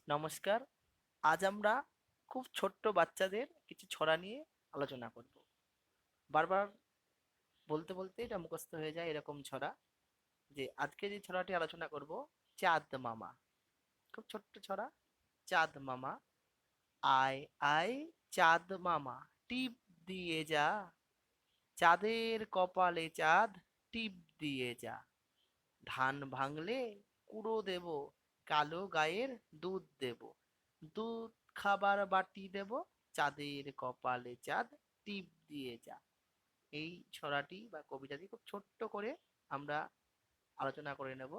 নমস্কার। আজ আমরা খুব ছোট্ট বাচ্চাদের কিছু ছড়া নিয়ে আলোচনা করব। বারবার বলতে বলতে এটা মুখস্থ হয়ে যায় এরকম ছড়া। যে আজকে যে ছড়াটি আলোচনা করব, চাঁদ মামা। খুব ছোট্ট ছড়া। চাঁদ মামা, আয় আয় চাঁদ মামা, টিপ দিয়ে যা, চাঁদের কপালে চাঁদ, টিপ দিয়ে যা। ধান ভাঙলে কুড়ো দেব, কালো গায়ের দুধ দেব, দুধ খাবার বাটি দেব, চাঁদের কপালে চাঁদ, টিপ দিয়ে যা। এই ছড়াটি বা কবিতাটি খুব ছোট্ট করে আমরা আলোচনা করে নেব,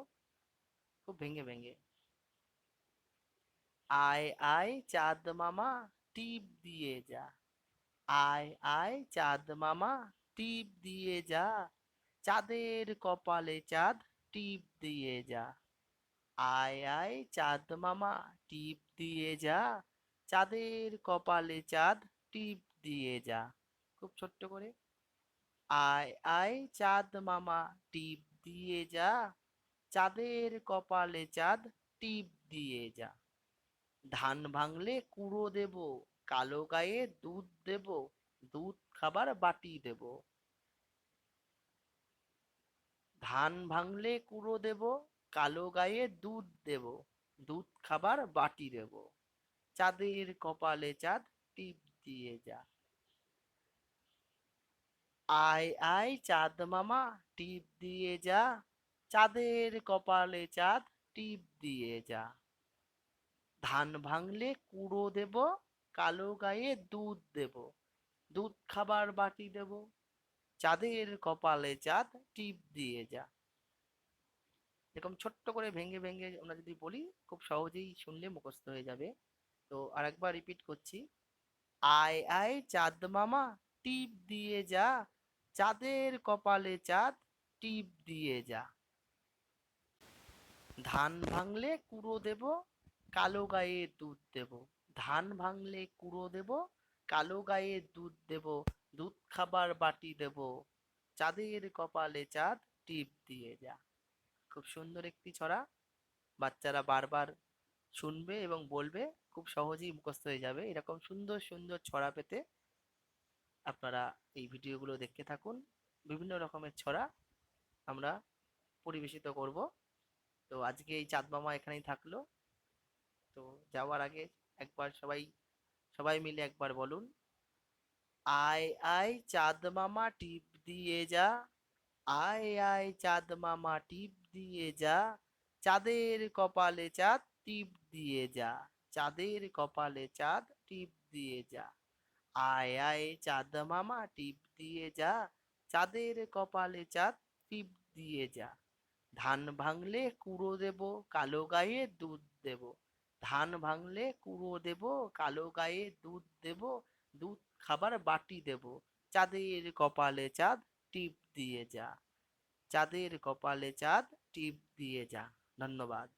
খুব ভেঙে ভেঙে। আয় আয় চাঁদ মামা, টিপ দিয়ে যা, আয় আয় চাঁদ মামা, টিপ দিয়ে যা, চাঁদের কপালে চাঁদ, টিপ দিয়ে যা। আয় আয় চাঁদ মামা, টিপ দিয়ে যা, চাঁদের কপালে চাঁদ, টিপ দিয়ে যা। খুব ছোট্ট করে। আয় আয় চাঁদ মামা, টিপ দিয়ে যা, চাঁদের কপালে চাঁদ, টিপ দিয়ে যা। ধান ভাঙলে কুড়ো দেব, কালো গায়ে দুধ দেব, দুধ খাবার বাটি দেব। ধান ভাঙলে কুড়ো দেব, কালো গায়ে দুধ দেব, দুধ খাবার বাটি দেব, চাঁদের কপালে চাঁদ, টিপ দিয়ে যা। আয় আয় চাঁদ মামা, টিপ দিয়ে যা, চাঁদের কপালে চাঁদ, টিপ দিয়ে যা। ধান ভাঙলে কুড়ো দেব, কালো গায়ে দুধ দেব, দুধ খাবার বাটি দেব, চাঁদের কপালে চাঁদ, টিপ দিয়ে যা। এরকম ছোট্ট করে ভেঙে ভেঙে আমরা যদি বলি, খুব সহজেই শুনলে মুখস্থ হয়ে যাবে। তো আরেকবার রিপিট করছি। আয় আয় চাঁদ মামা, টিপ দিয়ে যা, চাঁদের কপালে চাঁদ, টিপ দিয়ে যা। ধান ভাঙলে কুড়ো দেব, কালো গায়ে দুধ দেব, ধান ভাঙলে কুড়ো দেব, কালো গায়ে দুধ দেব, দুধ খাবার বাটি দেব, চাঁদের কপালে চাঁদ, টিপ দিয়ে যা। খুব সুন্দর একটি ছড়া। বাচ্চারা বারবার শুনবে এবং বলবে, খুব সহজেই মুখস্থ হয়ে যাবে। এরকম সুন্দর সুন্দর ছড়া পেতে আপনারা এই ভিডিওগুলো দেখতে থাকুন। বিভিন্ন রকমের ছড়া আমরা পরিবেশিত করব। তো আজকে এই চাঁদ মামা এখানেই থাকলো। তো যাওয়ার আগে একবার সবাই সবাই মিলে একবার বলুন, আয় আয় চাঁদ মামা, টিপ দিয়ে যা, আয় আয় চাঁদ মামা, টিপ দিয়ে যা, চাঁদের কপালে চাঁদ, টিপ দিয়ে যা, চাঁদের কপালে চাঁদ, টিপ দিয়ে যা। আয় আয় চাঁদ মামা, টিপ দিয়ে যা, চাঁদের কপালে চাঁদ, টিপ দিয়ে যা। ধান ভাঙলে কুড়ো দেব, কালো গায়ে দুধ দেব, ধান ভাঙলে কুড়ো দেব, কালো গায়ে দুধ দেব, দুধ খাবার বাটি দেব, চাঁদের কপালে চাঁদ, টিপ দিয়ে যা, চাঁদের কপালে চাঁদ, টিপ দিয়ে যা। ধন্যবাদ।